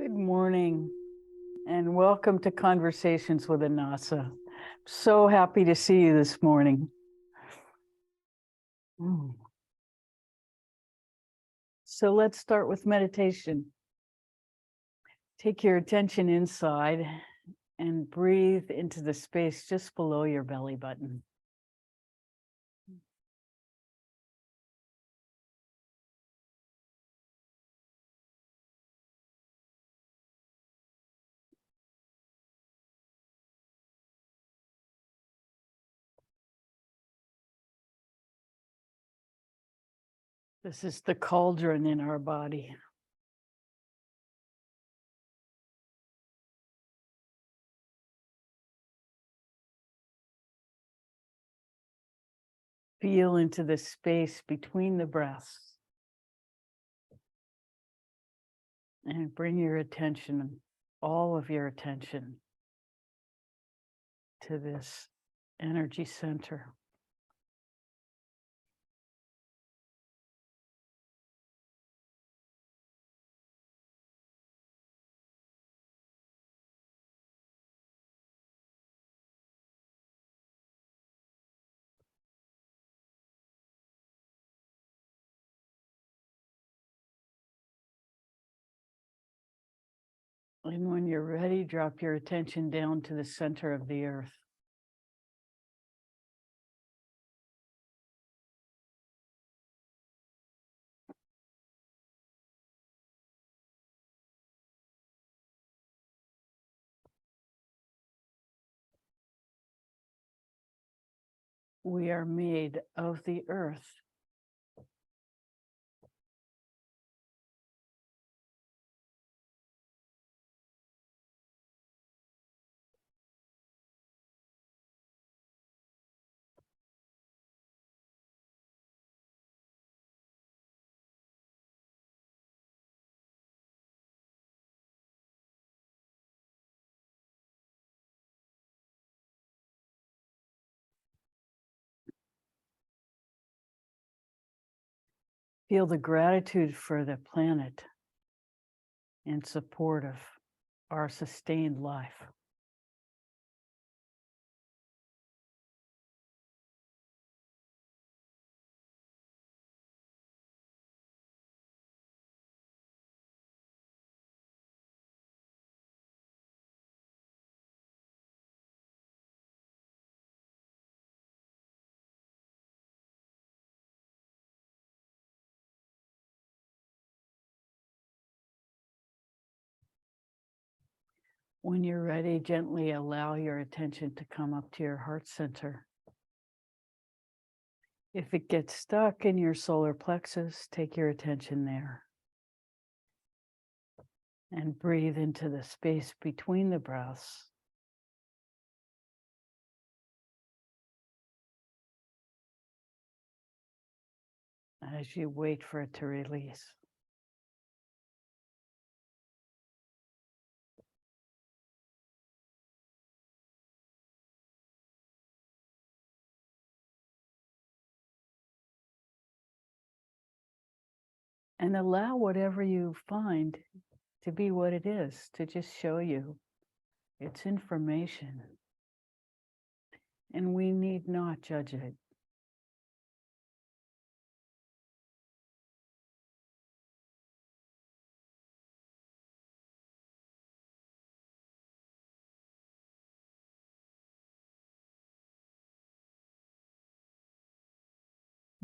Good morning and welcome to Conversations with Anasa. So happy to see you this morning. So let's start with meditation. Take your attention inside and breathe into the space just below your belly button. This is the cauldron in our body. Feel into the space between the breaths and bring your attention, all of your attention, to this energy center. And when you're ready, drop your attention down to the center of the earth. We are made of the earth. Feel the gratitude for the planet in support of our sustained life. When you're ready, gently allow your attention to come up to your heart center. If it gets stuck in your solar plexus, take your attention there. And breathe into the space between the breaths. As you wait for it to release. And allow whatever you find to be what it is, to just show you it's information. And we need not judge it.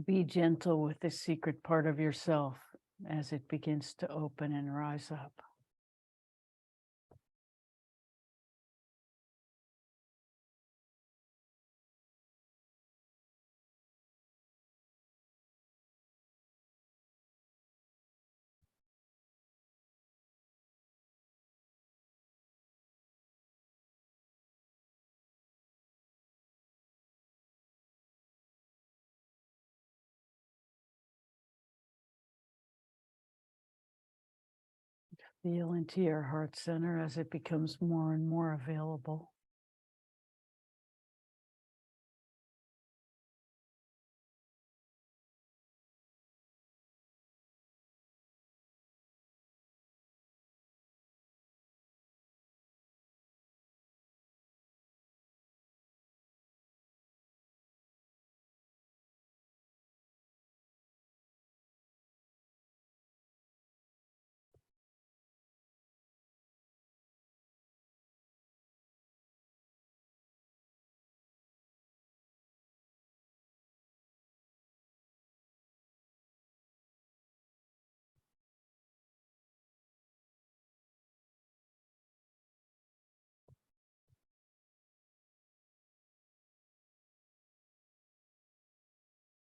Be gentle with the secret part of yourself as it begins to open and rise up. Feel into your heart center as it becomes more and more available.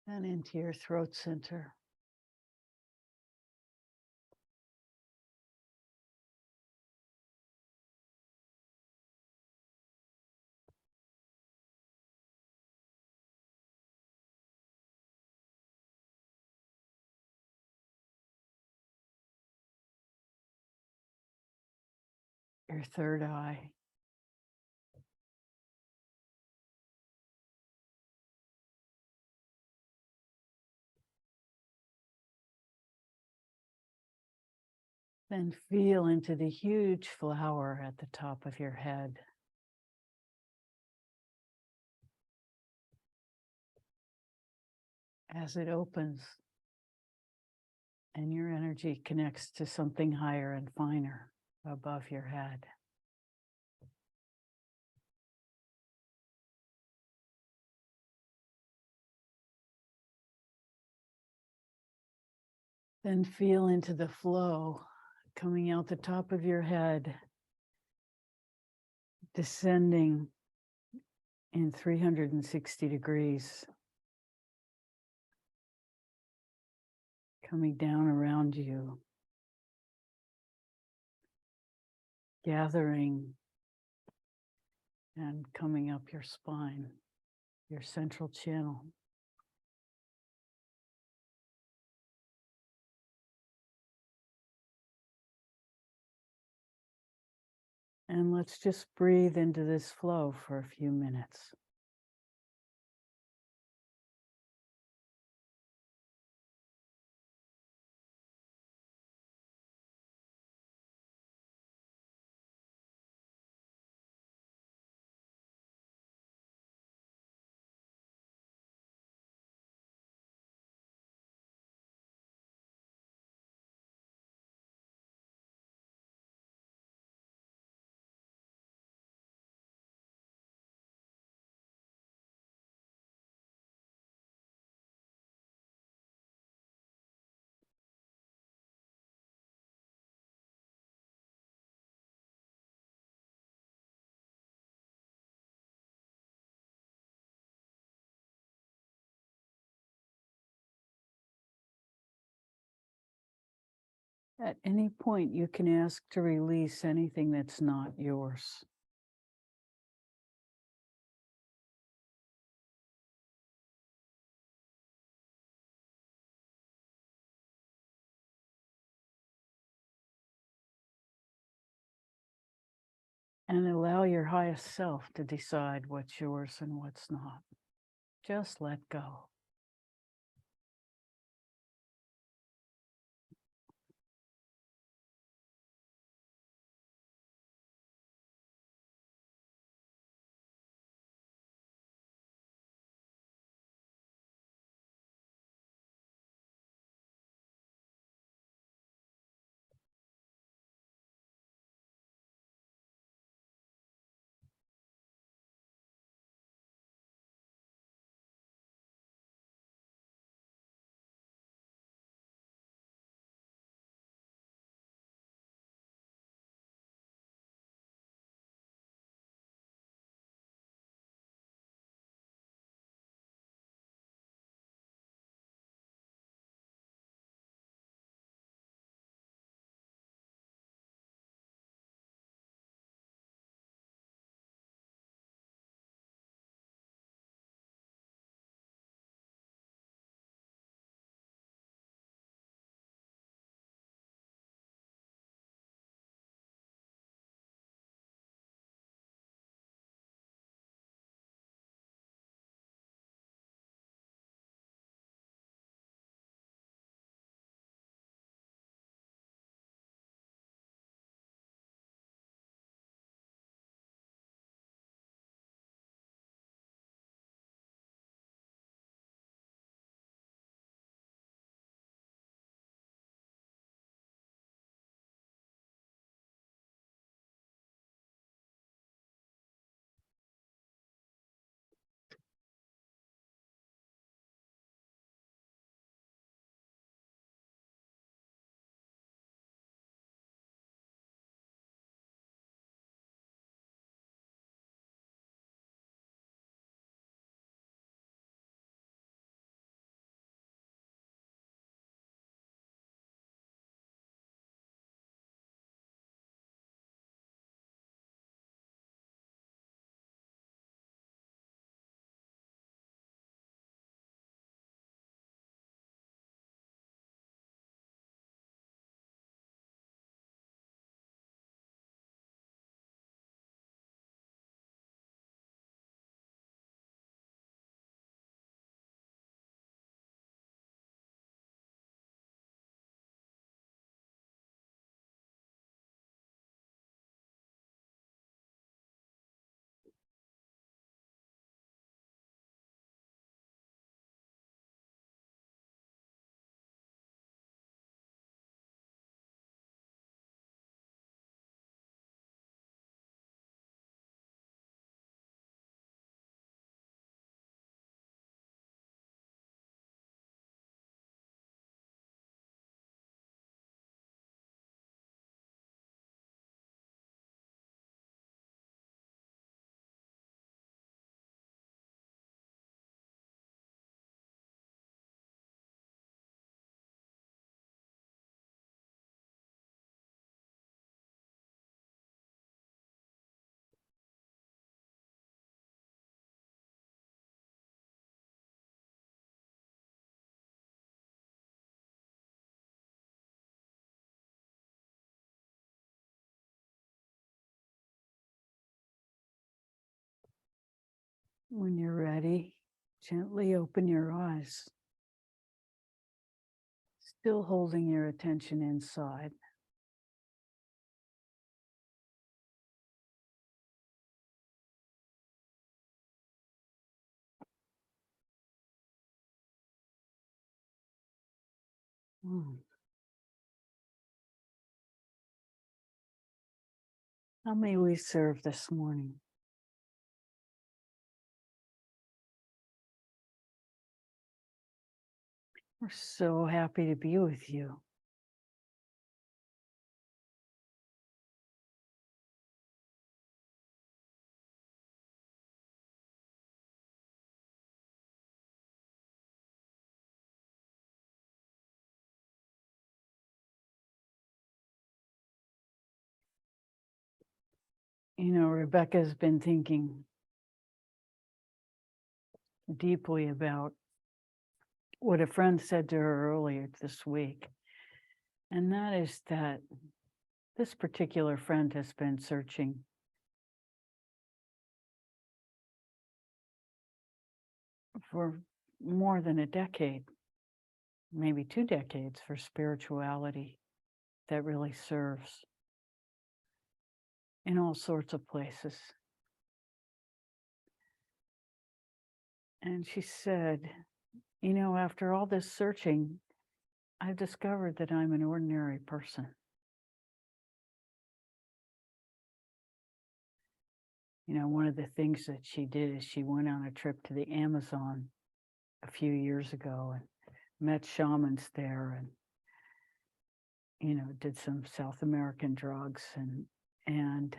and into your throat center. Your third eye. Then feel into the huge flower at the top of your head. As it opens and your energy connects to something higher and finer above your head. Then feel into the flow coming out the top of your head, descending in 360 degrees, coming down around you, gathering and coming up your spine, your central channel. And let's just breathe into this flow for a few minutes. At any point, you can ask to release anything that's not yours. And allow your highest self to decide what's yours and what's not. Just let go. When you're ready, gently open your eyes, still holding your attention inside. Mm. How may we serve this morning? We're so happy to be with you. You know, Rebecca's been thinking deeply about what a friend said to her earlier this week. And that is that this particular friend has been searching for more than a decade, maybe 2 decades, for spirituality that really serves in all sorts of places. And she said, you know, after all this searching, I've discovered that I'm an ordinary person. You know, one of the things that she did is she went on a trip to the Amazon a few years ago and met shamans there and, you know, did some South American drugs, and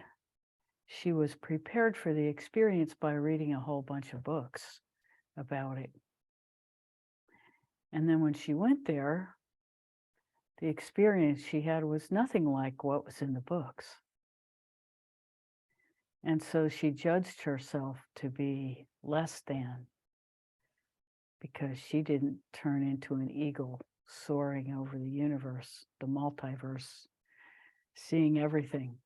she was prepared for the experience by reading a whole bunch of books about it. And then when she went there, the experience she had was nothing like what was in the books. And so she judged herself to be less than because she didn't turn into an eagle soaring over the universe, the multiverse, seeing everything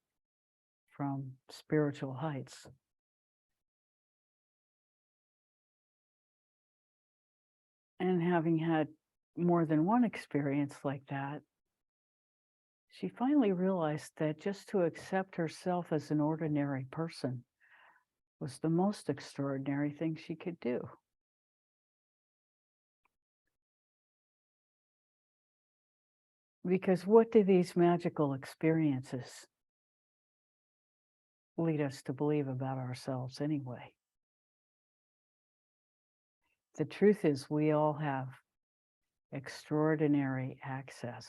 from spiritual heights. And having had more than one experience like that, she finally realized that just to accept herself as an ordinary person was the most extraordinary thing she could do. Because what do these magical experiences lead us to believe about ourselves anyway? The truth is, we all have extraordinary access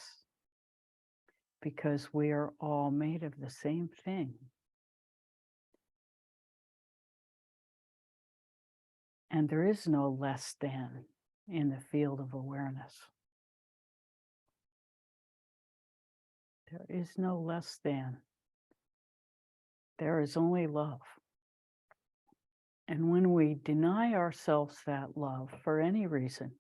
because we are all made of the same thing. And there is no less than in the field of awareness. There is no less than. There is only love. And when we deny ourselves that love for any reason,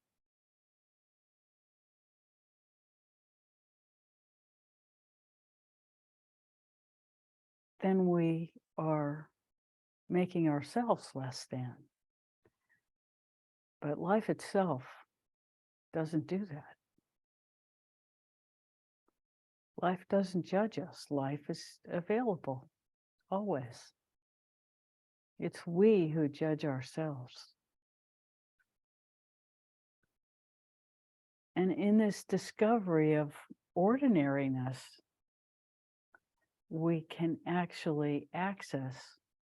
then we are making ourselves less than. But life itself doesn't do that. Life doesn't judge us. Life is available always. It's we who judge ourselves. And in this discovery of ordinariness, we can actually access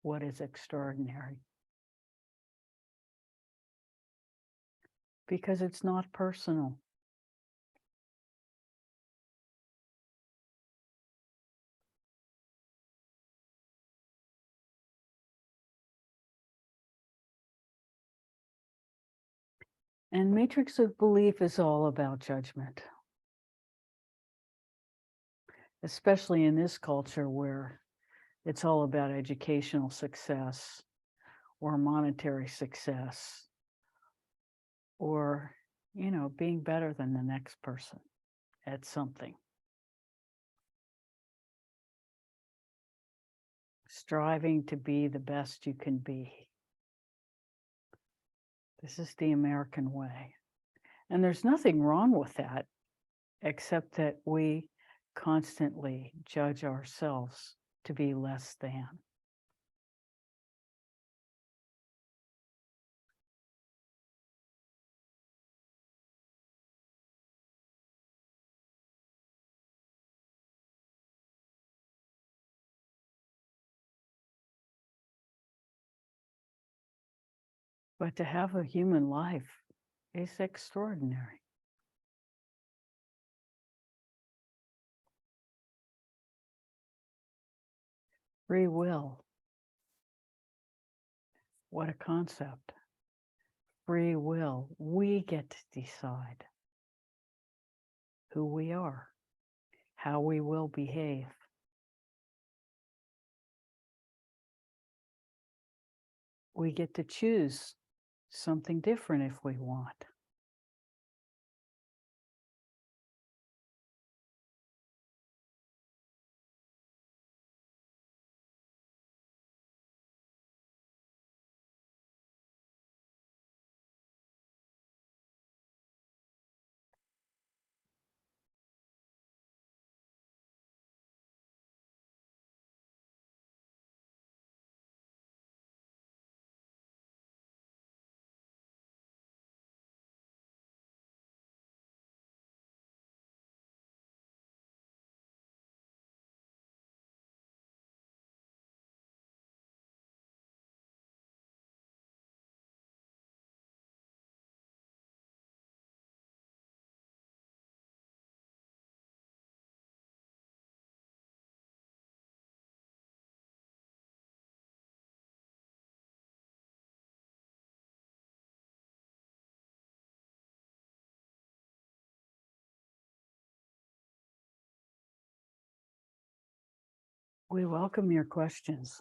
what is extraordinary. Because it's not personal. And Matrix of Belief is all about judgment. Especially in this culture where it's all about educational success or monetary success or, you know, being better than the next person at something. Striving to be the best you can be. This is the American way. And there's nothing wrong with that, except that we constantly judge ourselves to be less than. But to have a human life is extraordinary. Free will. What a concept. Free will. We get to decide who we are, how we will behave. We get to choose something different if we want. We welcome your questions.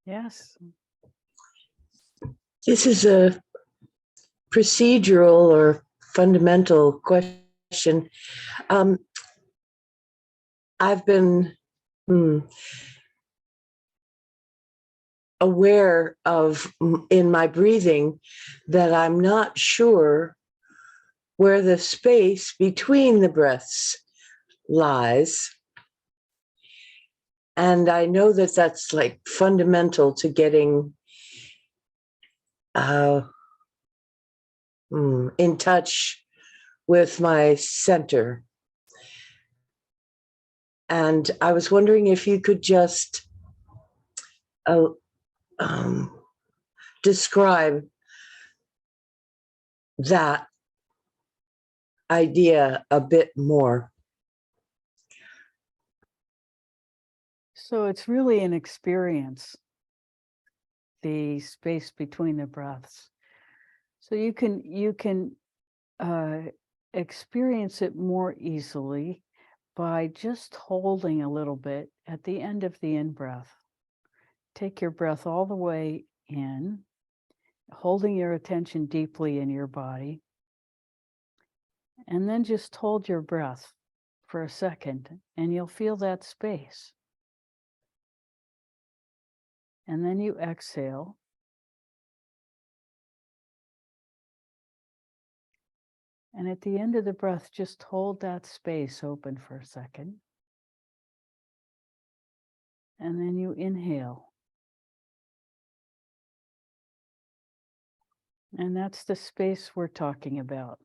Yes. This is a procedural or fundamental question. I've been aware of in my breathing that I'm not sure where the space between the breaths lies. And I know that that's like fundamental to getting in touch with my center. And I was wondering if you could just describe that idea a bit more. So it's really an experience, the space between the breaths. So you can experience it more easily by just holding a little bit at the end of the in-breath. Take your breath all the way in, holding your attention deeply in your body, and then just hold your breath for a second, and you'll feel that space. And then you exhale. And at the end of the breath, just hold that space open for a second. And then you inhale. And that's the space we're talking about.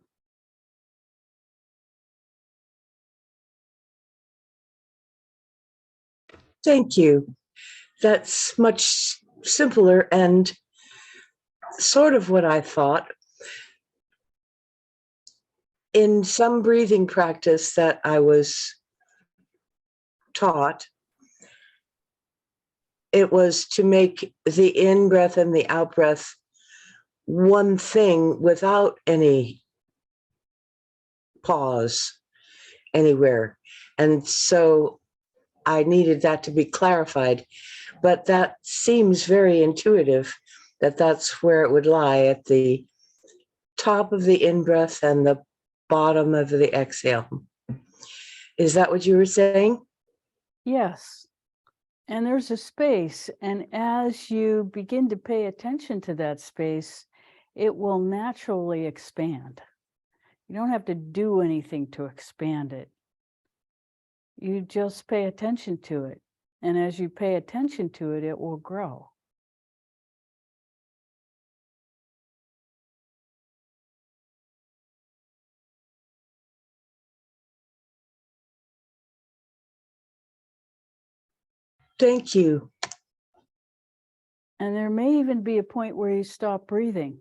Thank you. That's much simpler and sort of what I thought. In some breathing practice that I was taught, it was to make the in-breath and the out-breath one thing without any pause anywhere. And so I needed that to be clarified, but that seems very intuitive that that's where it would lie, at the top of the in-breath and the bottom of the exhale. Is that what you were saying? Yes. And there's a space. And as you begin to pay attention to that space, it will naturally expand. You don't have to do anything to expand it. You just pay attention to it. And as you pay attention to it, it will grow. Thank you. And there may even be a point where you stop breathing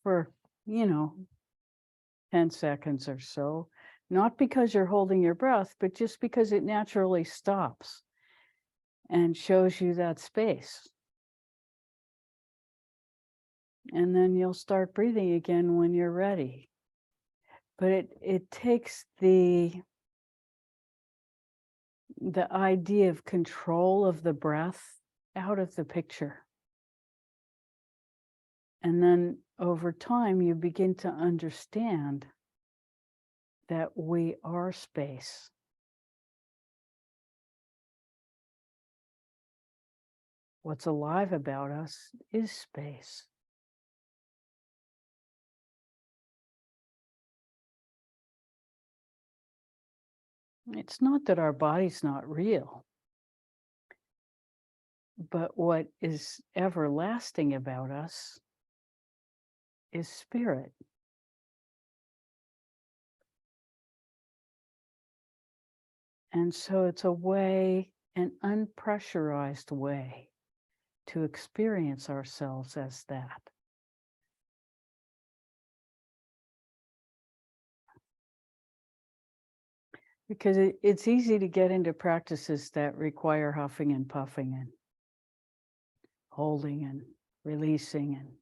for, 10 seconds or so, not because you're holding your breath, but just because it naturally stops and shows you that space. And then you'll start breathing again when you're ready. But it takes the idea of control of the breath out of the picture. And then over time, you begin to understand that we are space. What's alive about us is space. It's not that our body's not real, but what is everlasting about us is spirit. And so it's a way, an unpressurized way, to experience ourselves as that. Because it's easy to get into practices that require huffing and puffing and holding and releasing.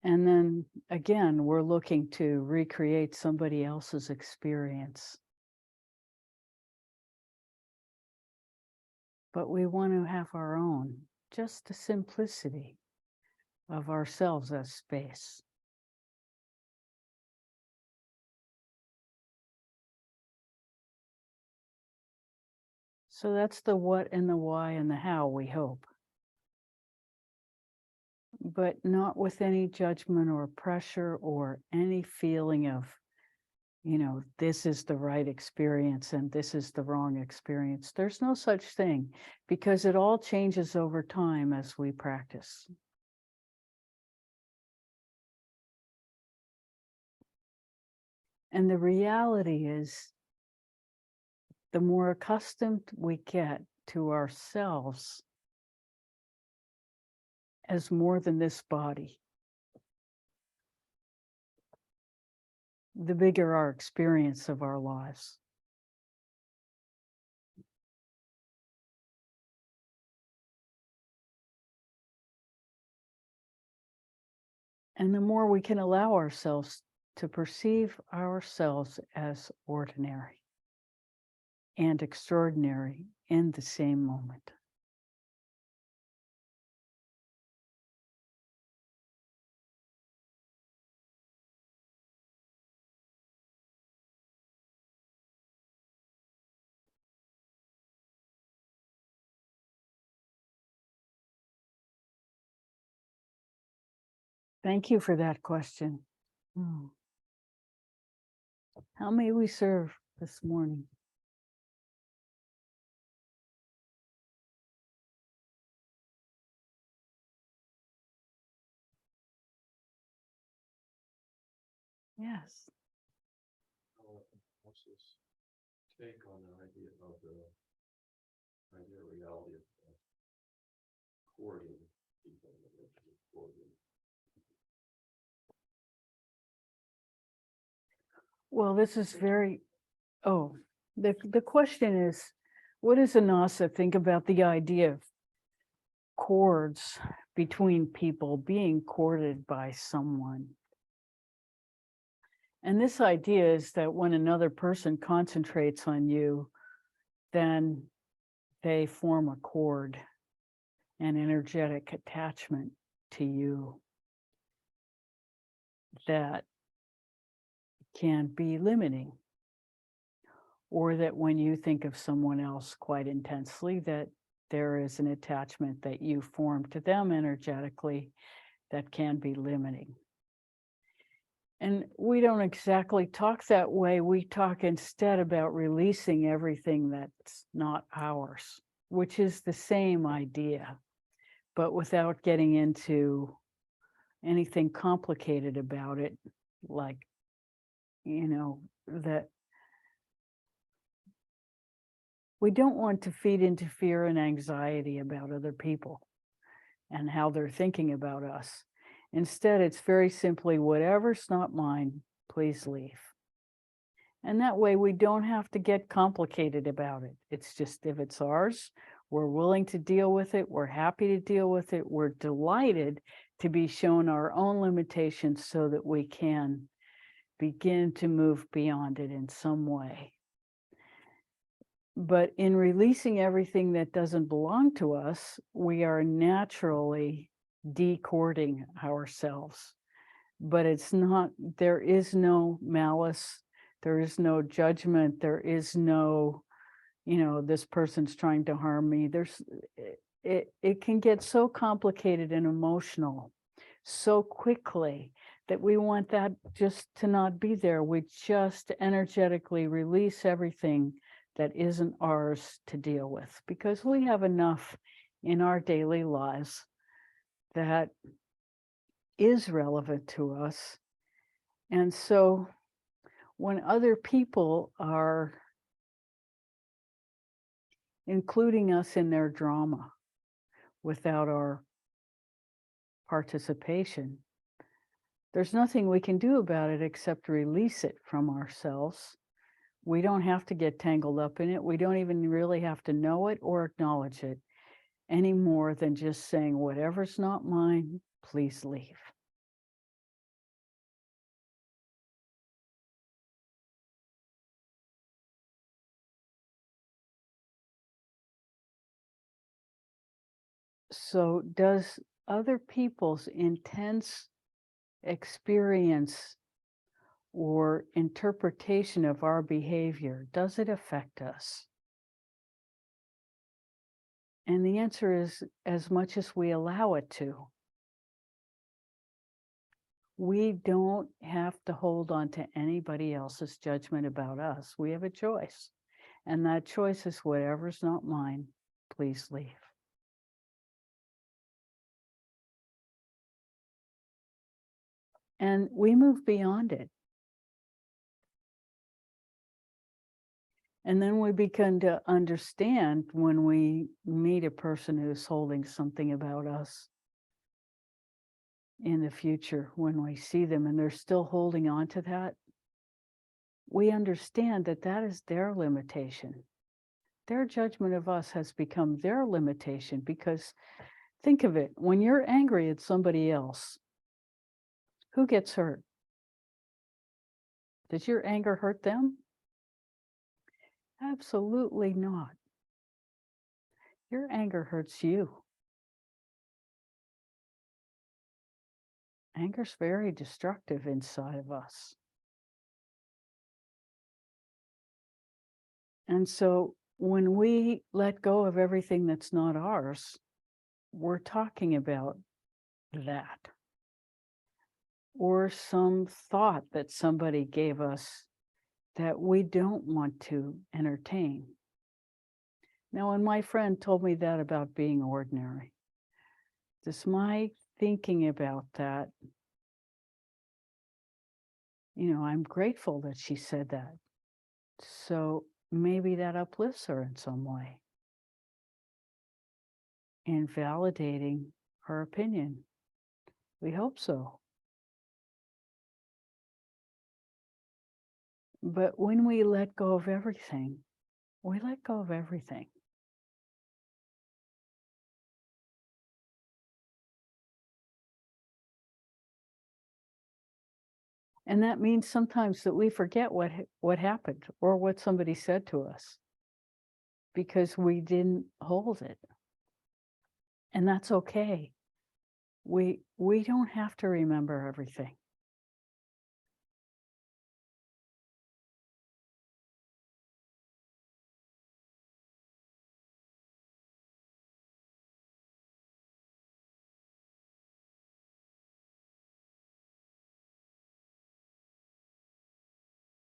And then again, we're looking to recreate somebody else's experience. But we want to have our own, just the simplicity of ourselves as space. So that's the what and the why and the how, we hope. But not with any judgment or pressure or any feeling of, this is the right experience and this is the wrong experience. There's no such thing, because it all changes over time as we practice. And the reality is, the more accustomed we get to ourselves as more than this body, the bigger our experience of our lives. And the more we can allow ourselves to perceive ourselves as ordinary and extraordinary in the same moment. Thank you for that question. How may we serve this morning? Yes. What's this take on the idea of the reality of courting people? Well, this is very, the question is, what does Anasa think about the idea of cords between people, being courted by someone? And this idea is that when another person concentrates on you, then they form a cord, an energetic attachment to you that can be limiting. Or that when you think of someone else quite intensely, that there is an attachment that you form to them energetically that can be limiting. And we don't exactly talk that way. We talk instead about releasing everything that's not ours, which is the same idea, but without getting into anything complicated about it, like, that we don't want to feed into fear and anxiety about other people and how they're thinking about us. Instead, it's very simply, whatever's not mine, please leave. And that way we don't have to get complicated about it. It's just, if it's ours, we're willing to deal with it. We're happy to deal with it. We're delighted to be shown our own limitations so that we can begin to move beyond it in some way. But in releasing everything that doesn't belong to us, we are naturally decording ourselves. But it's not, there is no malice, there is no judgment, there is no, this person's trying to harm me. It can get so complicated and emotional so quickly that we want that just to not be there. We just energetically release everything that isn't ours to deal with, because we have enough in our daily lives that is relevant to us. And so when other people are including us in their drama without our participation, there's nothing we can do about it except release it from ourselves. We don't have to get tangled up in it. We don't even really have to know it or acknowledge it any more than just saying, whatever's not mine, please leave. So does other people's intense experience or interpretation of our behavior, does it affect us? And the answer is, as much as we allow it to. We don't have to hold on to anybody else's judgment about us. We have a choice. And that choice is, whatever's not mine, please leave. And we move beyond it. And then we begin to understand, when we meet a person who's holding something about us in the future, when we see them and they're still holding on to that, we understand that that is their limitation. Their judgment of us has become their limitation, because think of it, when you're angry at somebody else, who gets hurt? Does your anger hurt them? Absolutely not. Your anger hurts you. Anger's very destructive inside of us. And so when we let go of everything that's not ours, we're talking about that. Or some thought that somebody gave us that we don't want to entertain. Now, when my friend told me that about being ordinary, just my thinking about that, I'm grateful that she said that. So maybe that uplifts her in some way, in validating her opinion. We hope so. But when we let go of everything, we let go of everything. And that means sometimes that we forget what happened or what somebody said to us, because we didn't hold it. And that's okay. We don't have to remember everything.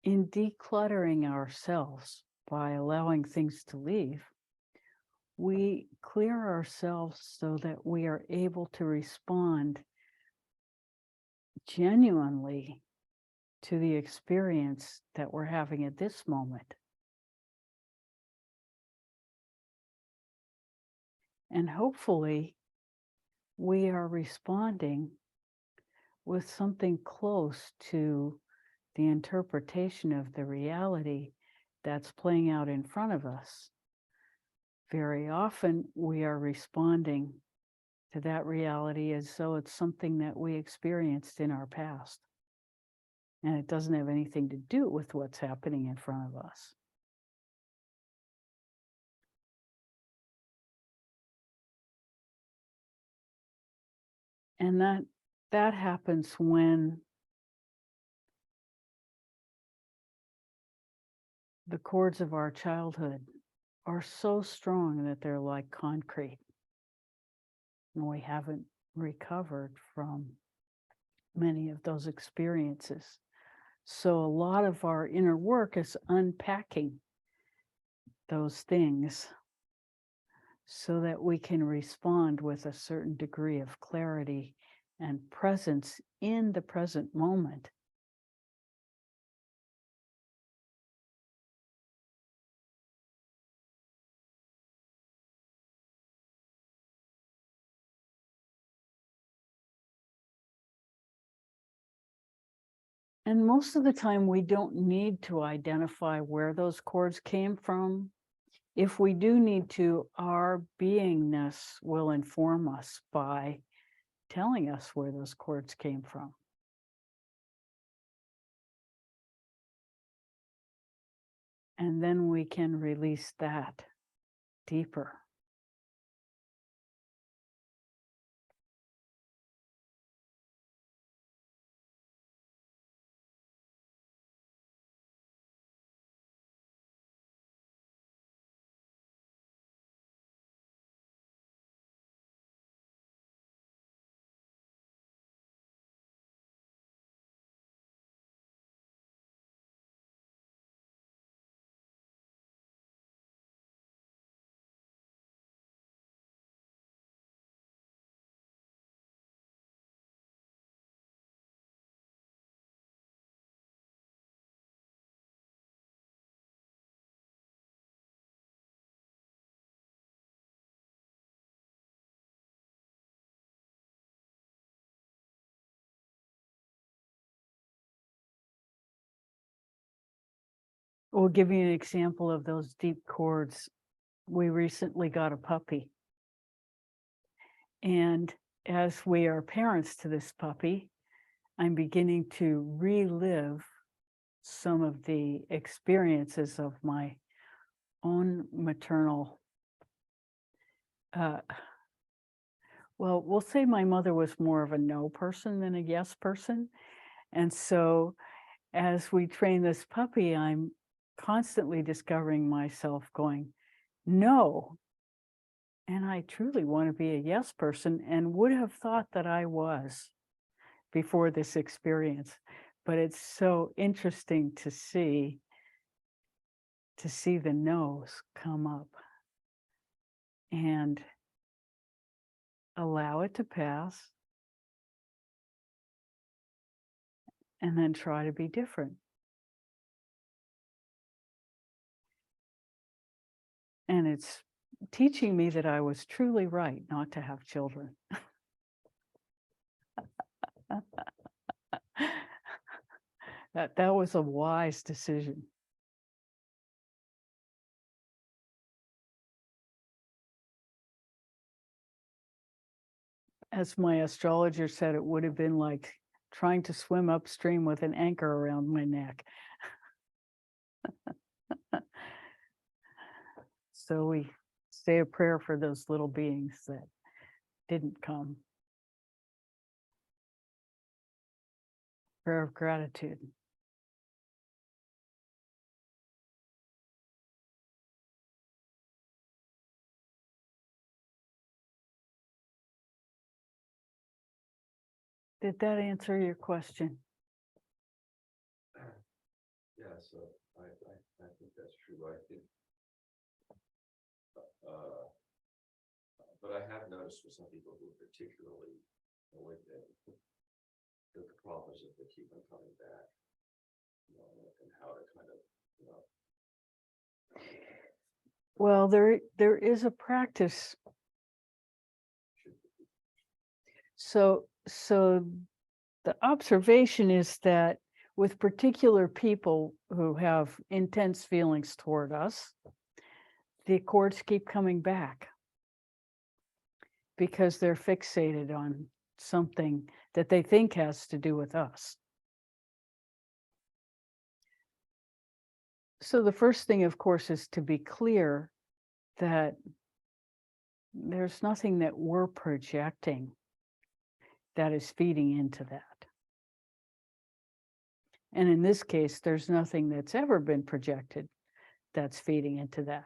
In decluttering ourselves by allowing things to leave, we clear ourselves so that we are able to respond genuinely to the experience that we're having at this moment. And hopefully, we are responding with something close to the interpretation of the reality that's playing out in front of us. Very often, we are responding to that reality as though it's something that we experienced in our past. And it doesn't have anything to do with what's happening in front of us. And that happens when the cords of our childhood are so strong that they're like concrete. And we haven't recovered from many of those experiences. So a lot of our inner work is unpacking those things so that we can respond with a certain degree of clarity and presence in the present moment. And most of the time, we don't need to identify where those cords came from. If we do need to, our beingness will inform us by telling us where those cords came from. And then we can release that deeper. We'll give you an example of those deep cords. We recently got a puppy. And as we are parents to this puppy, I'm beginning to relive some of the experiences of my own maternal, well, we'll say my mother was more of a no person than a yes person. And so as we train this puppy, I'm constantly discovering myself going, no. And I truly want to be a yes person and would have thought that I was before this experience. But it's so interesting to see the no's come up and allow it to pass and then try to be different. And it's teaching me that I was truly right not to have children. That was a wise decision. As my astrologer said, it would have been like trying to swim upstream with an anchor around my neck. So we say a prayer for those little beings that didn't come. Prayer of gratitude. Did that answer your question? Yeah, so I think that's true. I think, uh, but I have noticed with some people who are particularly with that the problem is that they keep on coming back, you know, and how to kind of, you know, Well, there is a practice. should So the observation is that with particular people who have intense feelings toward us, the cords keep coming back because they're fixated on something that they think has to do with us. So the first thing, of course, is to be clear that there's nothing that we're projecting that is feeding into that. And in this case, there's nothing that's ever been projected that's feeding into that.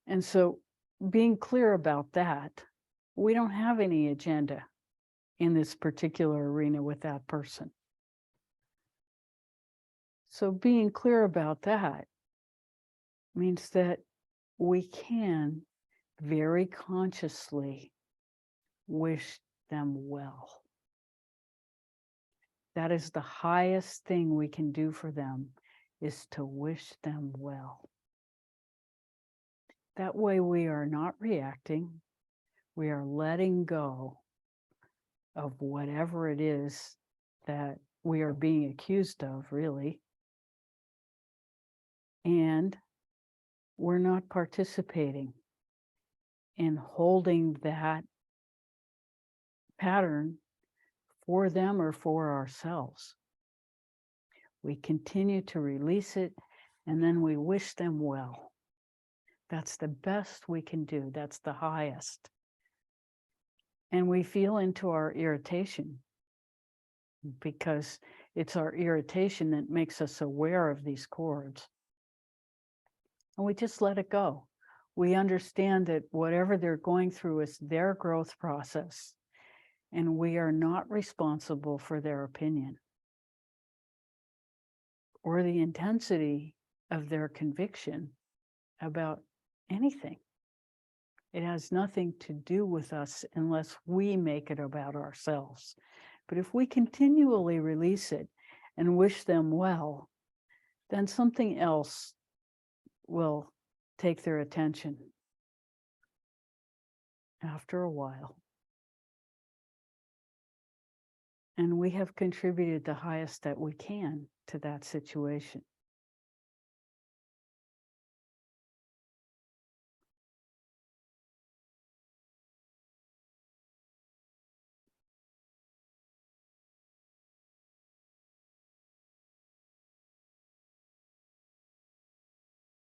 And so being clear about that, we don't have any agenda in this particular arena with that person. So being clear about that means that we can very consciously wish them well. That is the highest thing we can do for them, is to wish them well. That way we are not reacting, we are letting go of whatever it is that we are being accused of, really. And we're not participating in holding that pattern for them or for ourselves. We continue to release it, and then we wish them well. That's the best we can do. That's the highest. And we feel into our irritation, because it's our irritation that makes us aware of these cords. And we just let it go. We understand that whatever they're going through is their growth process, and we are not responsible for their opinion or the intensity of their conviction about anything. It has nothing to do with us unless we make it about ourselves. But if we continually release it and wish them well, then something else will take their attention after a while. And we have contributed the highest that we can to that situation.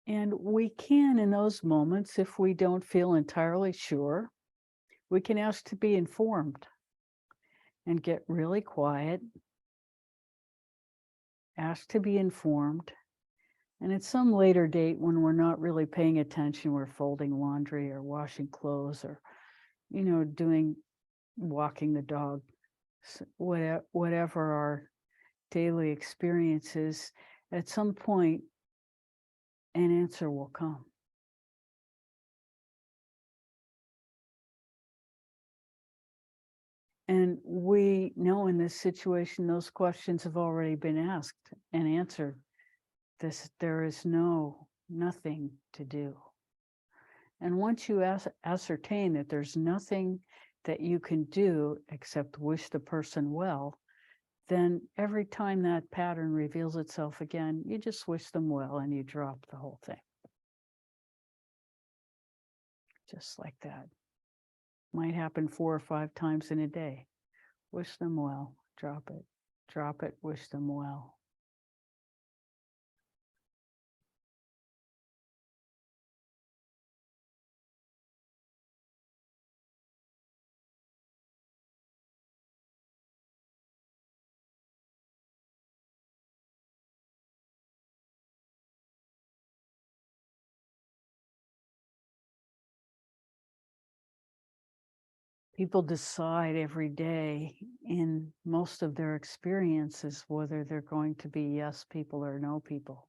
And we can, in those moments, if we don't feel entirely sure, we can ask to be informed and get really quiet, ask to be informed. And at some later date, when we're not really paying attention, we're folding laundry or washing clothes or, walking the dog, whatever our daily experience is, at some point, an answer will come. And we know in this situation, those questions have already been asked and answered. There is nothing to do. And once you ascertain that there's nothing that you can do except wish the person well, then every time that pattern reveals itself again, you just wish them well and you drop the whole thing. Just like that. Might happen 4 or 5 times in a day. Wish them well, drop it, wish them well. people decide every day in most of their experiences whether they're going to be yes people or no people.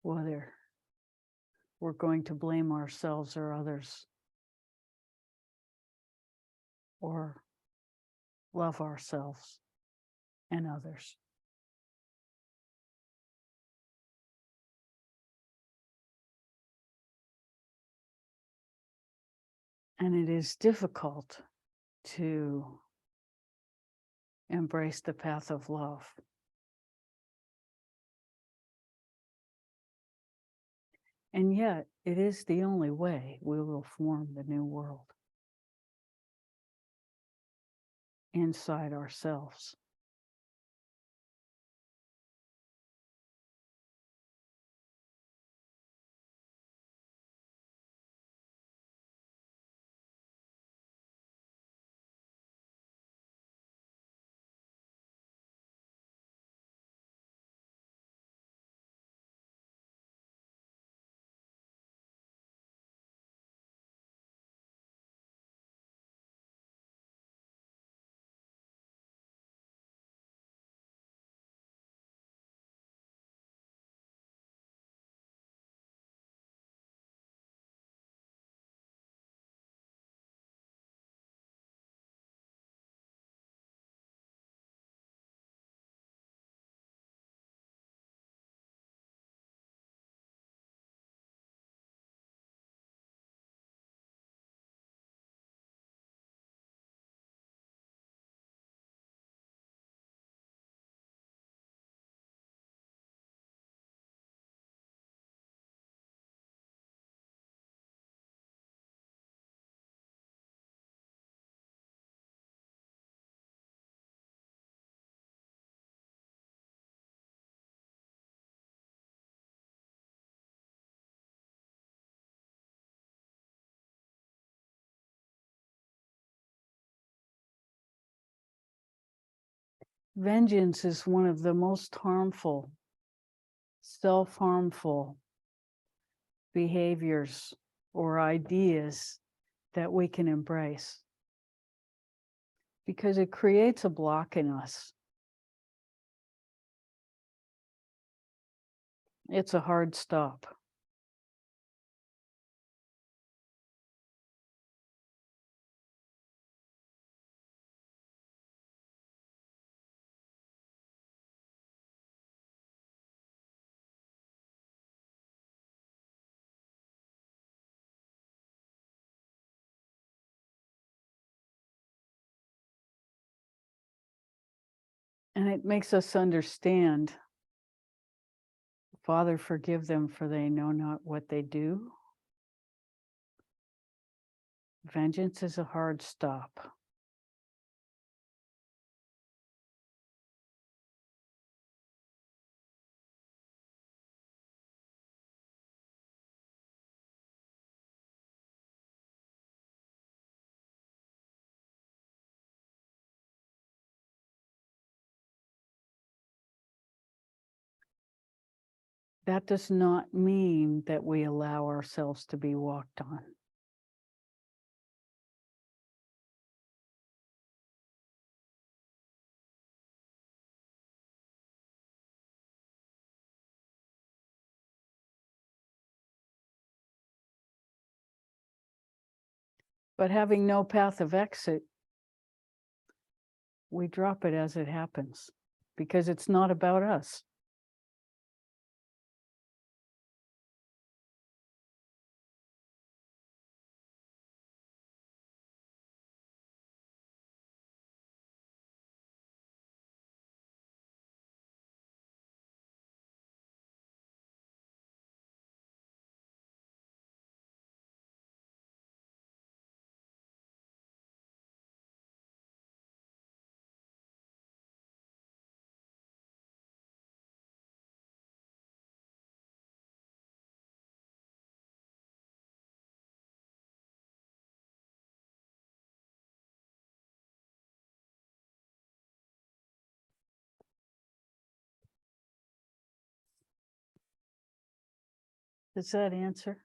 Whether we're going to blame ourselves or others, or love ourselves and others. And it is difficult to embrace the path of love. And yet, it is the only way we will form the new world inside ourselves. Vengeance is one of the most harmful, self-harmful behaviors or ideas that we can embrace, because it creates a block in us. It's a hard stop. And it makes us understand, Father, forgive them, for they know not what they do. Vengeance is a hard stop. That does not mean that we allow ourselves to be walked on. But having no path of exit, we drop it as it happens, because it's not about us. Does that answer?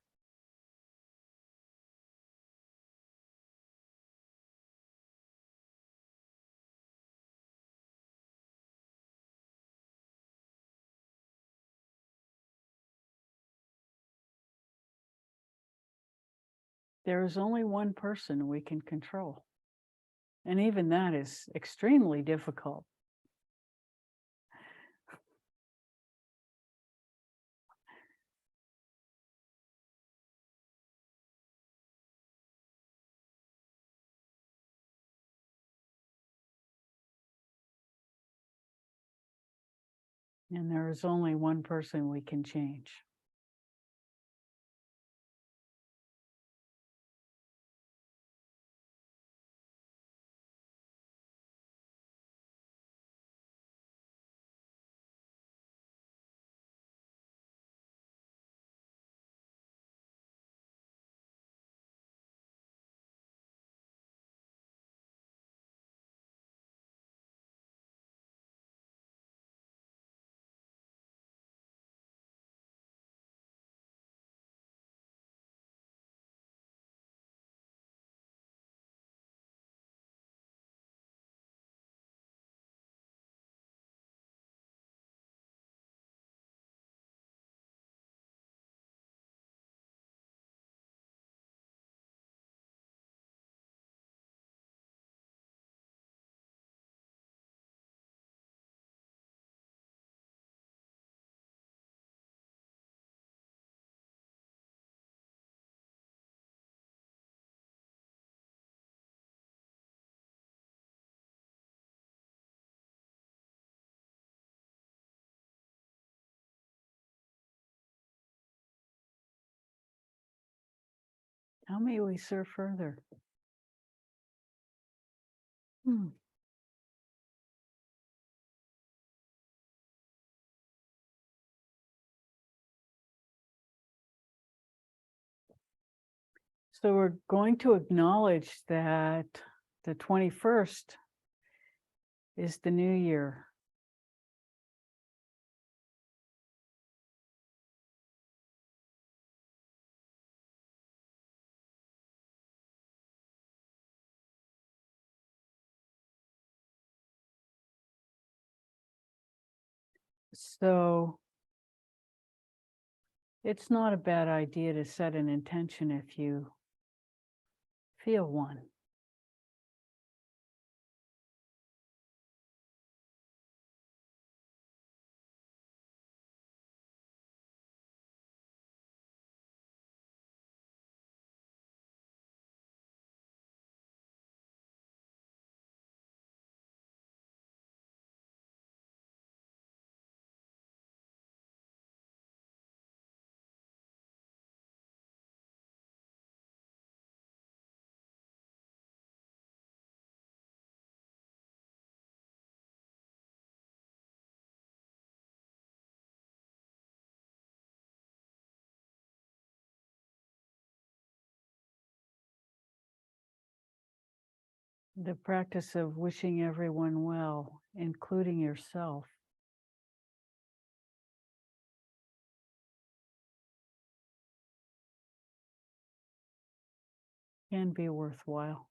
There is only one person we can control. And even that is extremely difficult. And there is only one person we can change. How may we serve further? Hmm. So we're going to acknowledge that the 21st is the new year. So it's not a bad idea to set an intention if you feel one. The practice of wishing everyone well, including yourself, can be worthwhile.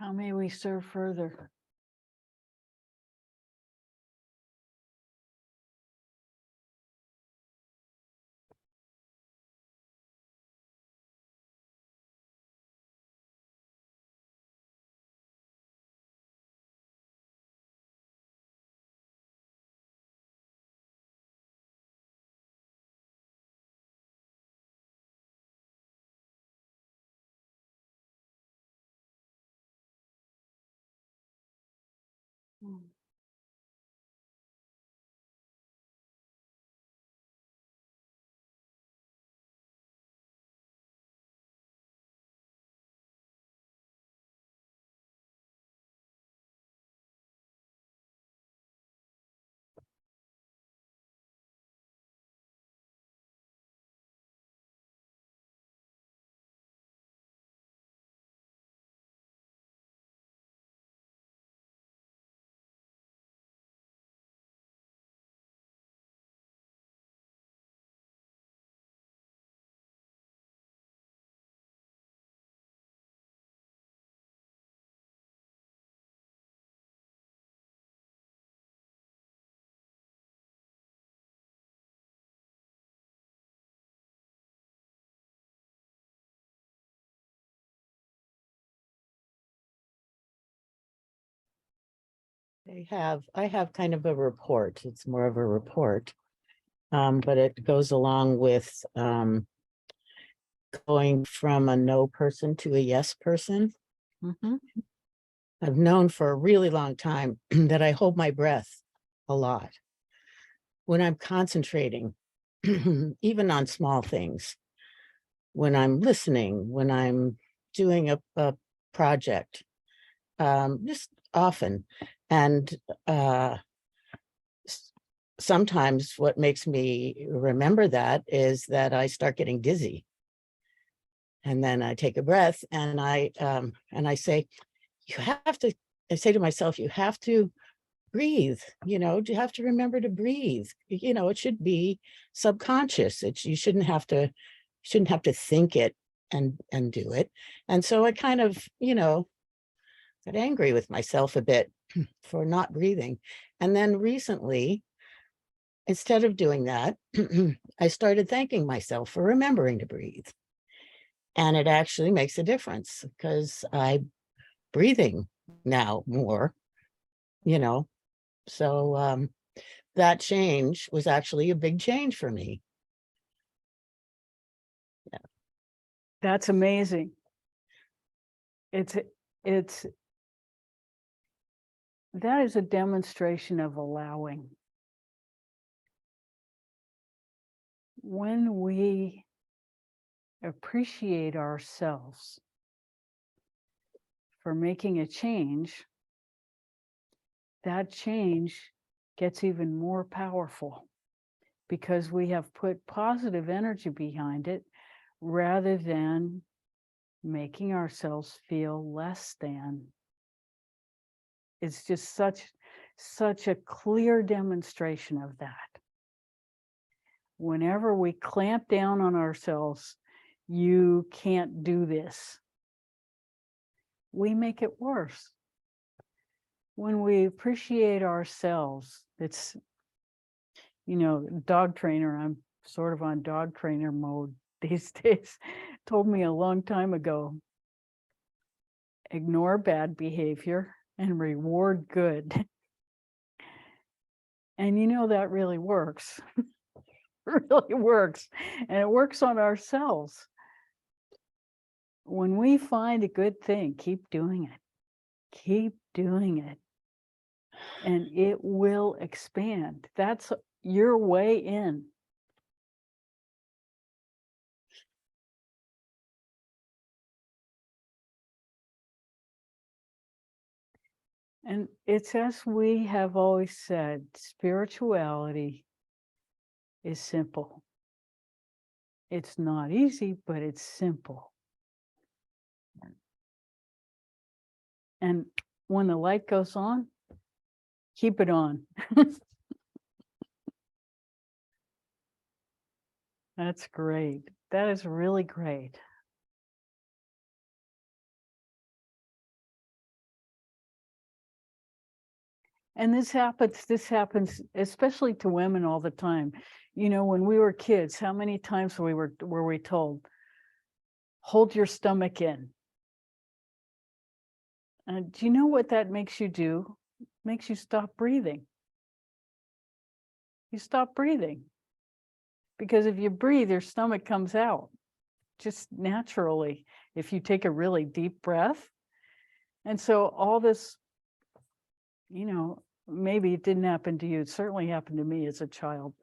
How may we serve further? Mm. I have kind of a report. It's more of a report. But it goes along with going from a no person to a yes person. Mhm. I've known for a really long time that I hold my breath a lot when I'm concentrating, even on small things, when I'm listening, when I'm doing a project, just often. And s- sometimes what makes me remember that is that I start getting dizzy. And then I take a breath and I say, you have to, I say to myself, you have to breathe, you have to remember to breathe. It should be subconscious. You shouldn't have to think it and do it. And so I kind of, got angry with myself a bit for not breathing. And then recently, instead of doing that, I started thanking myself for remembering to breathe. And it actually makes a difference because I'm breathing now more, you know. So that change was actually a big change for me. That's amazing. It's that is a demonstration of allowing. When we appreciate ourselves for making a change, that change gets even more powerful because we have put positive energy behind it rather than making ourselves feel less than. It's just such a clear demonstration of that. Whenever we clamp down on ourselves, you can't do this, we make it worse. When we appreciate ourselves, it's, dog trainer, I'm sort of on dog trainer mode these days, told me a long time ago, ignore bad behavior and reward good. And that really works. Really works. And it works on ourselves. When we find a good thing, keep doing it. Keep doing it. And it will expand. That's your way in. And it's as we have always said, spirituality is simple. It's not easy, but it's simple. And when the light goes on, keep it on. That's great. That is really great. And this happens especially to women all the time. You know, when we were kids, how many times were we told, hold your stomach in? And do you know what that makes you do? Makes you stop breathing. You stop breathing. Because if you breathe, your stomach comes out just naturally if you take a really deep breath. And so all this, you know, maybe it didn't happen to you. It certainly happened to me as a child.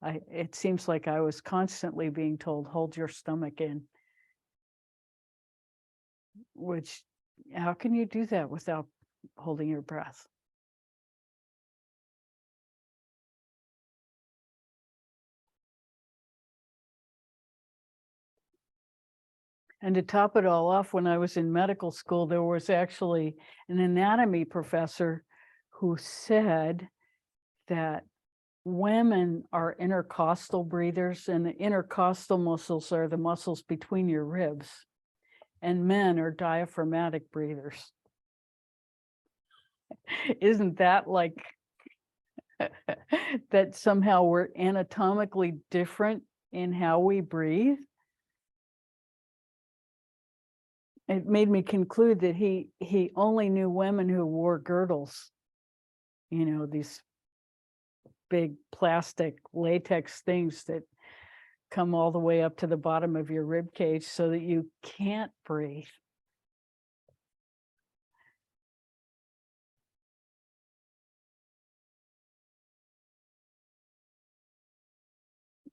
It seems like I was constantly being told, hold your stomach in. Which, how can you do that without holding your breath? And to top it all off, when I was in medical school, there was actually an anatomy professor who said that women are intercostal breathers, and the intercostal muscles are the muscles between your ribs, and men are diaphragmatic breathers. Isn't that like that somehow we're anatomically different in how we breathe? It made me conclude that he only knew women who wore girdles, you know, these big plastic latex things that come all the way up to the bottom of your rib cage so that you can't breathe.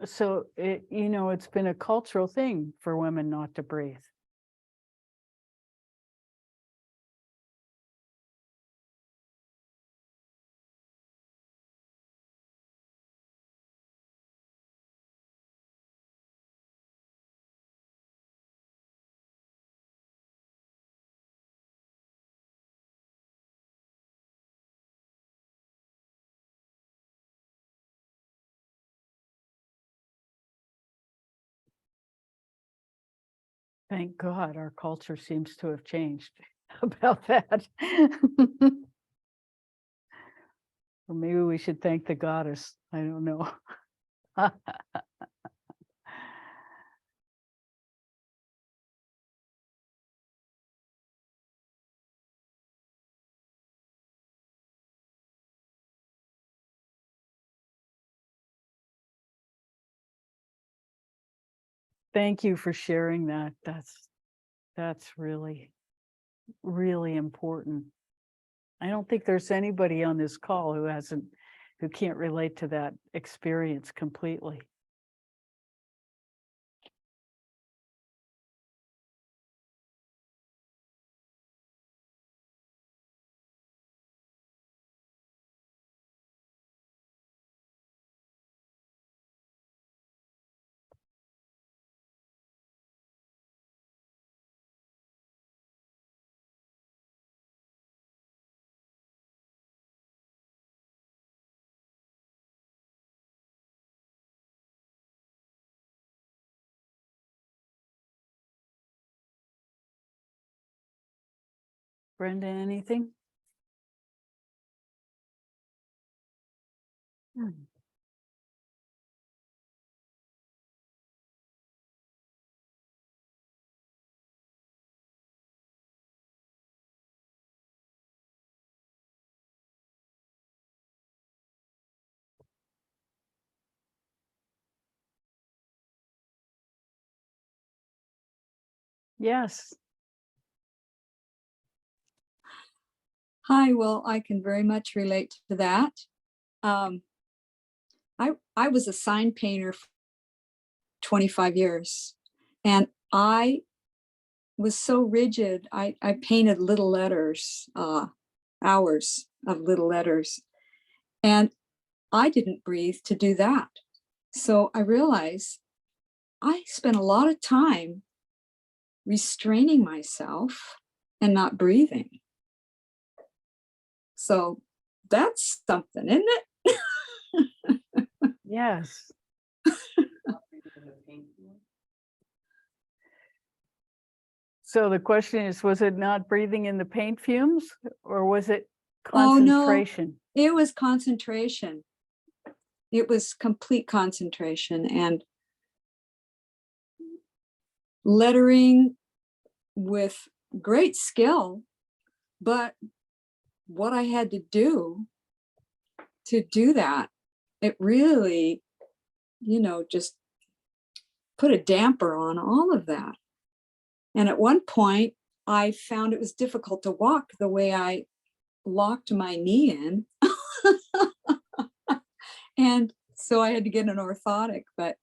So you know, it's been a cultural thing for women not to breathe. Thank God our culture seems to have changed about that. Or maybe we should thank the goddess. I don't know. Thank you for sharing that. That's really, really important. I don't think there's anybody on this call who can't relate to that experience completely. Brenda, anything? Hmm. Yes. Hi, well, I can very much relate to that. I was a sign painter for 25 years, and I was so rigid. I painted little letters, hours of little letters, and I didn't breathe to do that. So I realized I spent a lot of time restraining myself and not breathing. So that's something, isn't it? Yes. So the question is, was it not breathing in the paint fumes, or was it Oh, no. concentration. It was concentration. It was complete concentration, and lettering with great skill, but what I had to do that, it really, just put a damper on all of that. And at one point, I found it was difficult to walk the way I locked my knee in. And so I had to get an orthotic, but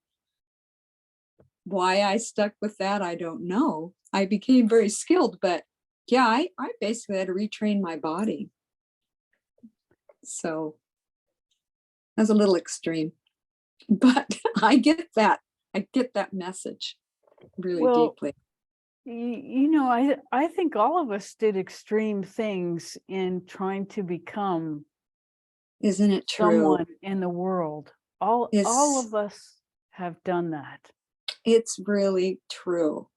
why I stuck with that, I don't know. I became very skilled, but yeah, I basically had to retrain my body. So that's a little extreme, but I get that. I get that message really Well, deeply. I think all of us did extreme things in trying to become Isn't it true? someone in the world. All It's- of us have done that. It's really true.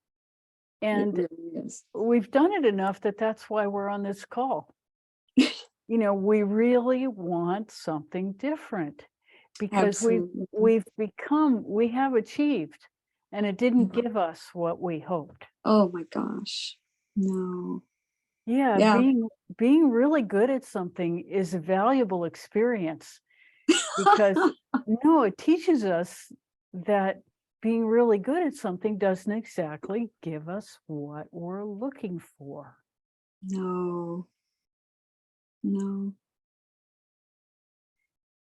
And It really is. we've done it enough that that's why we're on this call. We really want something different because Absolutely. we have achieved, and it didn't Mhm. give us what we hoped. Oh my gosh. No. Yeah, Yeah. being really good at something is a valuable experience because it teaches us that being really good at something doesn't exactly give us what we're looking for. No. No.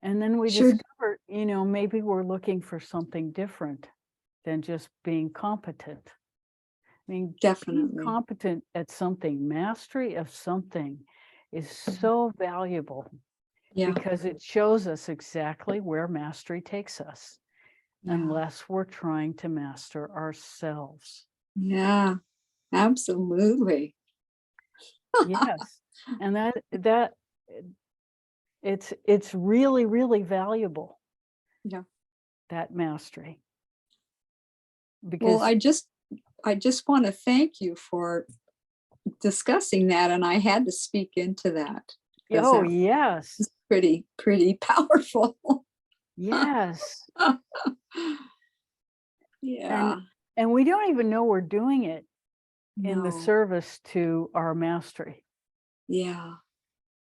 And then we Sure. discover, maybe we're looking for something different than just being competent. I mean, being Definitely. competent at something, mastery of something is so valuable Yeah. because it shows us exactly where mastery takes us, Yeah. unless we're trying to master ourselves. Yeah. Absolutely. Yes. And that it's really, really valuable. Yeah. That mastery. Well, Because I just want to thank you for discussing that, and I had to speak into that. 'Cause oh that yes, was pretty powerful. yes. Yeah. And we don't even know we're doing it in the No. service to our mastery. Yeah.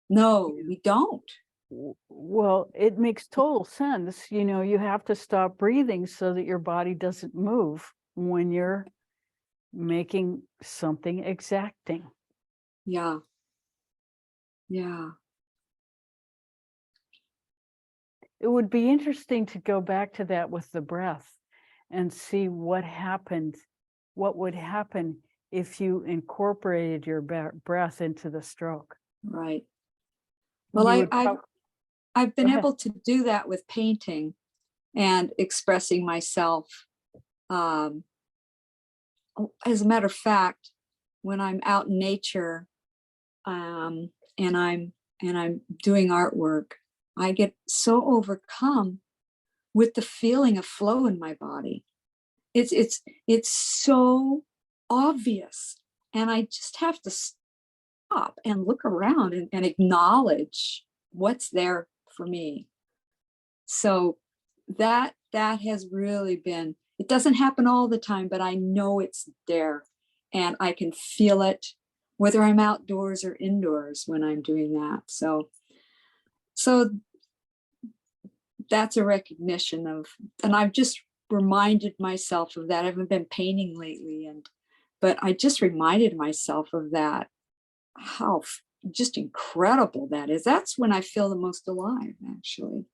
No, we don't. Well, it makes total sense. You have to stop breathing so that your body doesn't move when you're making something exacting. Yeah. Yeah. It would be interesting to go back to that with the breath and see what would happen if you incorporated your breath into the stroke. Right. Well, You would I've Go been ahead. able to do that with painting and expressing myself. As a matter of fact, when I'm out in nature, and I'm doing artwork, I get so overcome with the feeling of flow in my body. It's so obvious, and I just have to stop and look around and acknowledge what's there for me. So that has really been, it doesn't happen all the time, but I know it's there and I can feel it whether I'm outdoors or indoors when I'm doing that. So that's a recognition of, and I've just reminded myself of that. I haven't been painting lately, but I just reminded myself of that, how just incredible that is. That's when I feel the most alive, actually.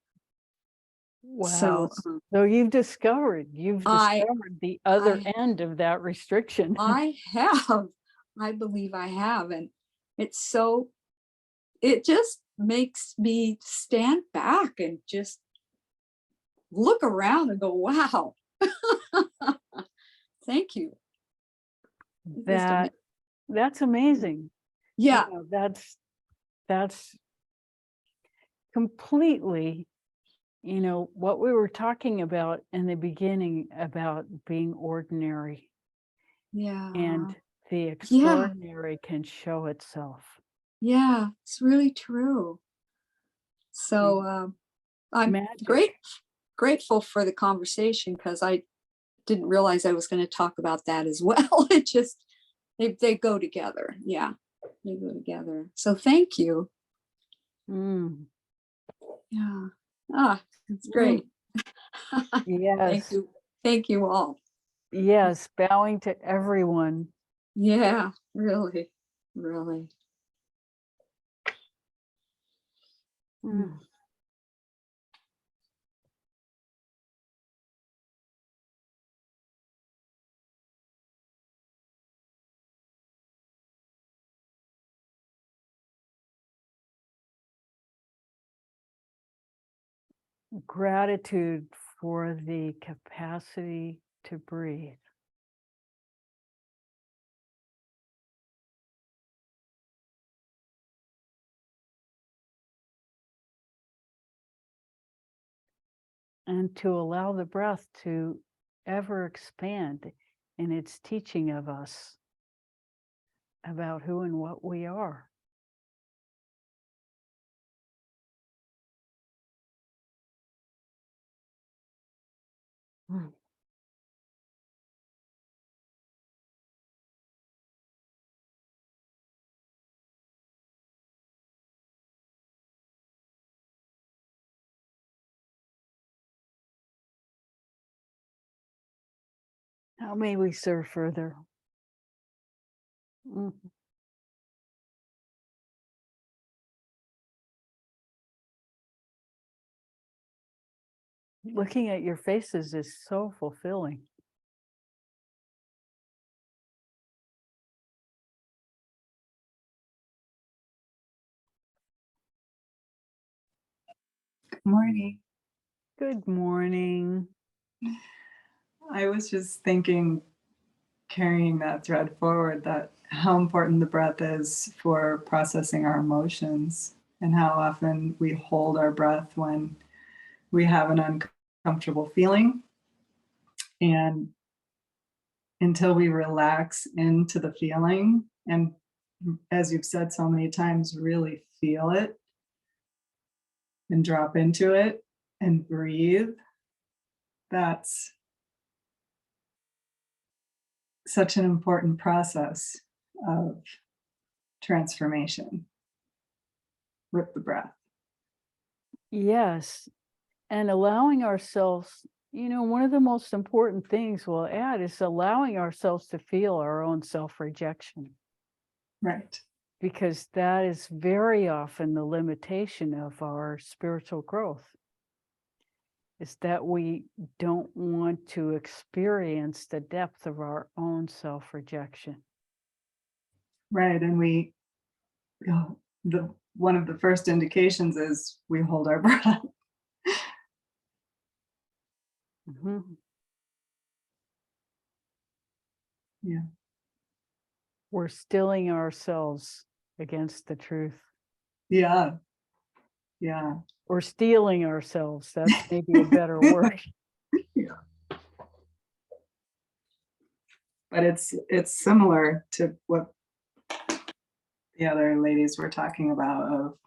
Wow. So So you've discovered I the other I end of that restriction. I have, I believe I have, and it's so, it just makes me stand back and just look around and go, wow. Thank you. That's amazing. Yeah. That's completely, what we were talking about in the beginning about being ordinary, Yeah. and the extraordinary can show itself. Yeah, it's really true. So I'm Magic. grateful for the conversation because I didn't realize I was going to talk about that as well. It just they go together. Yeah, they go together. So thank you. Mm, Yeah. Ah, it's mm, great. Thank yes, you. Thank you all. yes, bowing to everyone. Yeah, really, really. Mm. Gratitude for the capacity to breathe. And to allow the breath to ever expand in its teaching of us about who and what we are. Mm. How may we serve further? Mm. Looking at your faces is so fulfilling. Morning. Good morning. I was just thinking, carrying that thread forward, that how important the breath is for processing our emotions, and how often we hold our breath when we have an uncomfortable feeling. And until we relax into the feeling, and as you've said so many times, really feel it and drop into it and breathe, that's such an important process of transformation with the breath. Yes. And allowing ourselves, one of the most important things we'll add is allowing ourselves to feel our own self-rejection, Right. because that is very often the limitation of our spiritual growth, is that we don't want to experience the depth of our own self-rejection. Right. And the one of the first indications is we hold our breath. Mhm. Yeah. We're stilling ourselves against the truth. Yeah. Yeah. Or stealing ourselves. That's maybe a better word. Yeah. But it's similar to what the other ladies were talking about of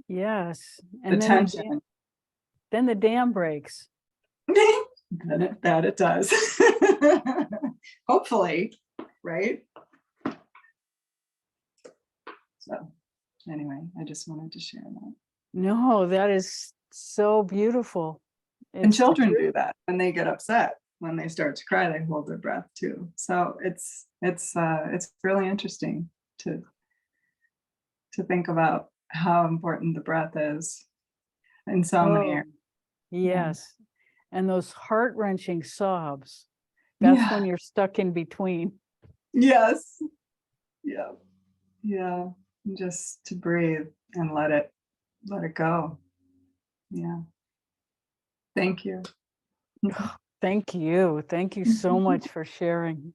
Yes. the And tension. then the dam breaks. that it does. Hopefully, right? So anyway, I just wanted to share that. No, that is so beautiful. And It's the children truth. do that when they get upset. When they start to cry, they hold their breath too. So it's really interesting to think about how important the breath is in so many Oh, areas. yes. And those heart-wrenching sobs, that's Yeah. when you're stuck in between. Yes. Yeah. Yeah. Just to breathe and let it go. Yeah. Thank you. Thank you. Thank you so much for sharing.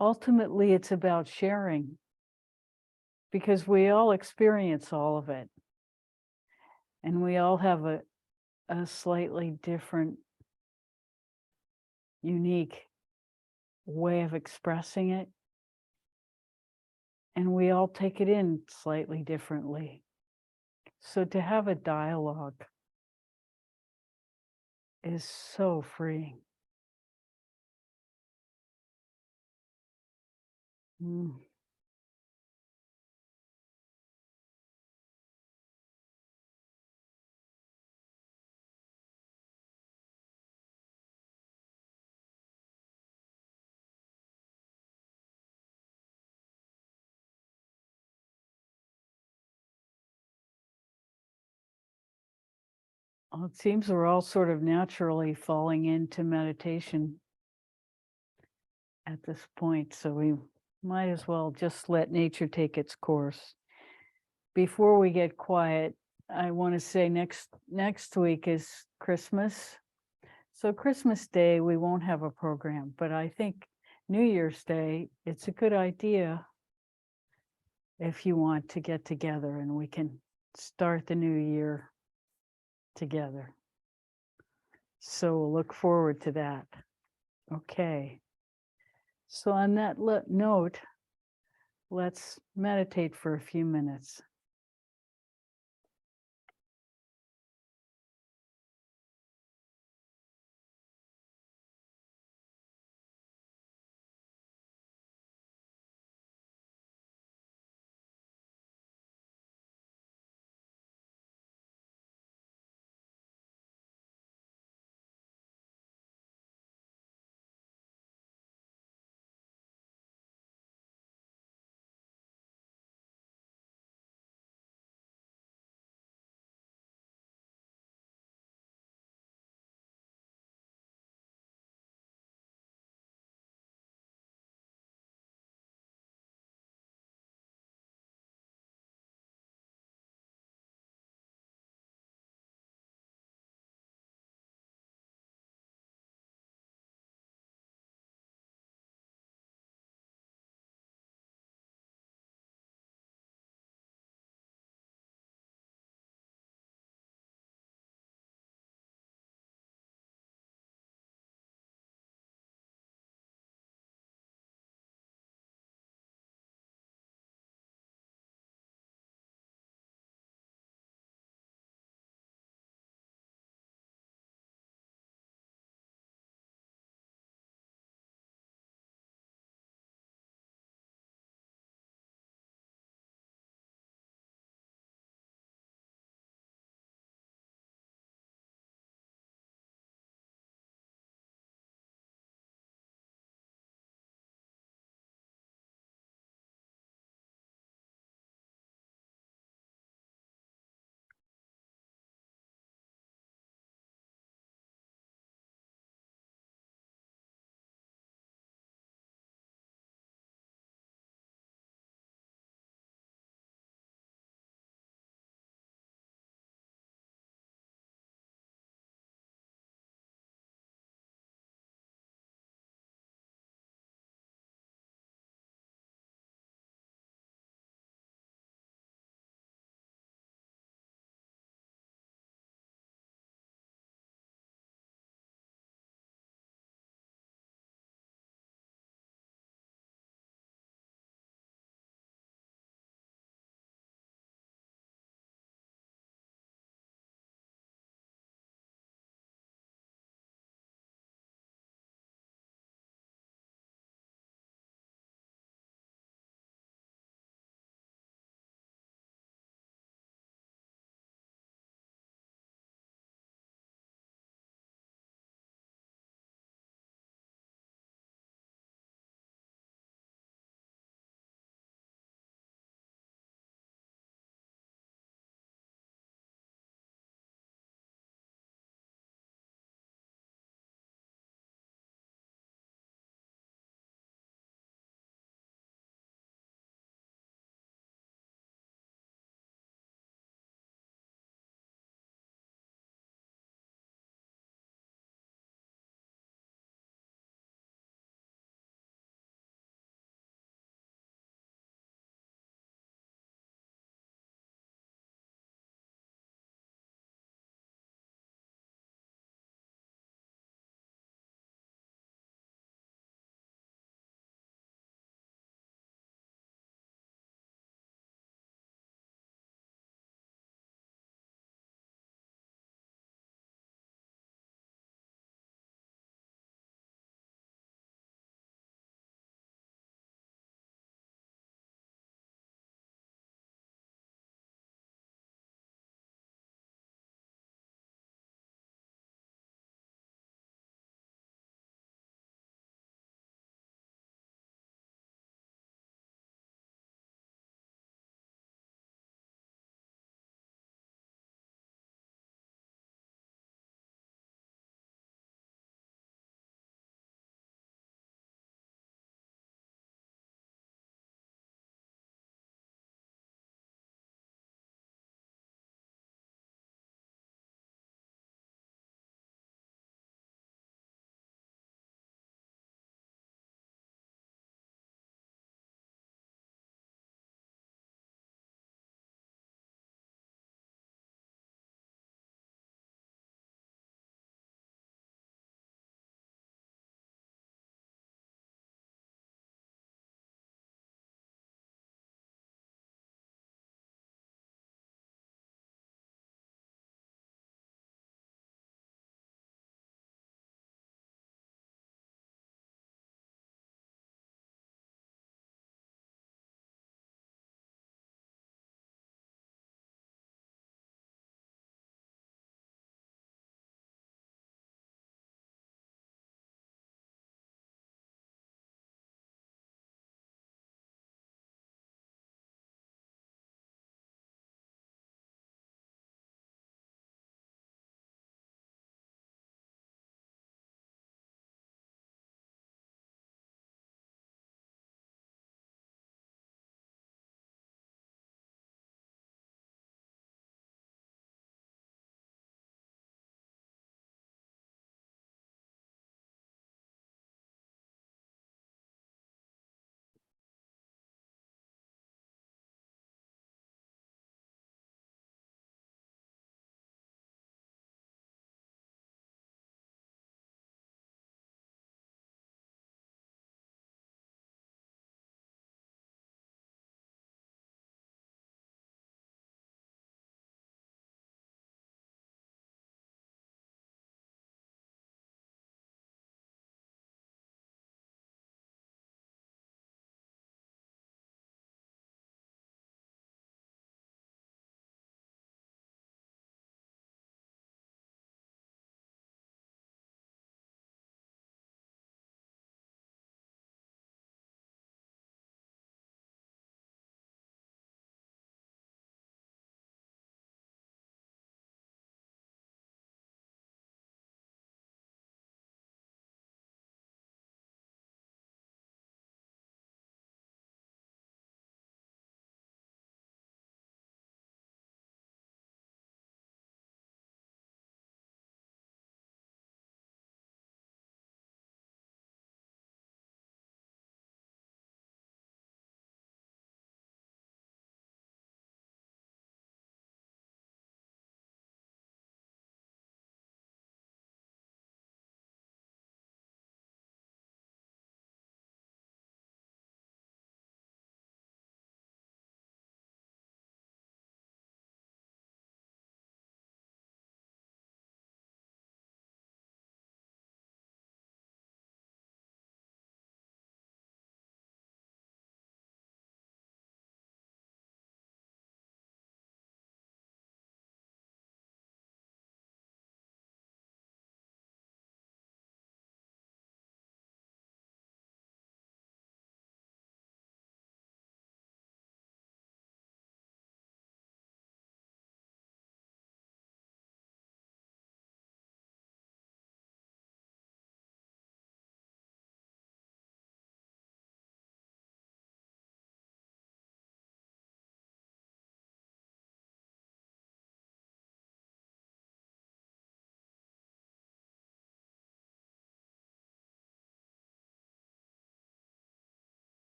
Ultimately, it's about sharing, because we all experience all of it. And we all have a slightly different, unique way of expressing it. And we all take it in slightly differently. So to have a dialogue is so freeing. Mm. Well, it seems we're all sort of naturally falling into meditation at this point, so we might as well just let nature take its course. Before we get quiet, I want to say next week is Christmas. So Christmas Day, we won't have a program, but I think New Year's Day, it's a good idea if you want to get together and we can start the new year together. So we'll look forward to that. Okay. So on that note, let's meditate for a few minutes.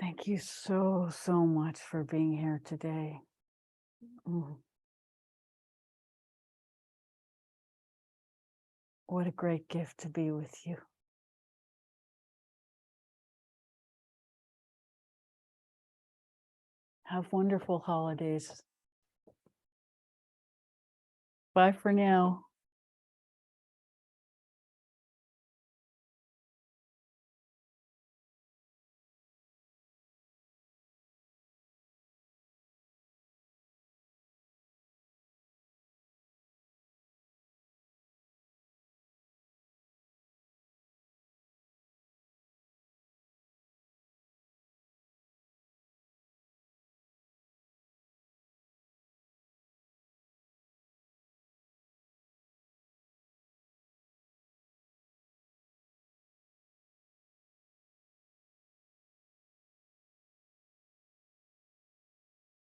Thank you so, so much for being here today. Mm. What a great gift to be with you. Have wonderful holidays. Bye for now.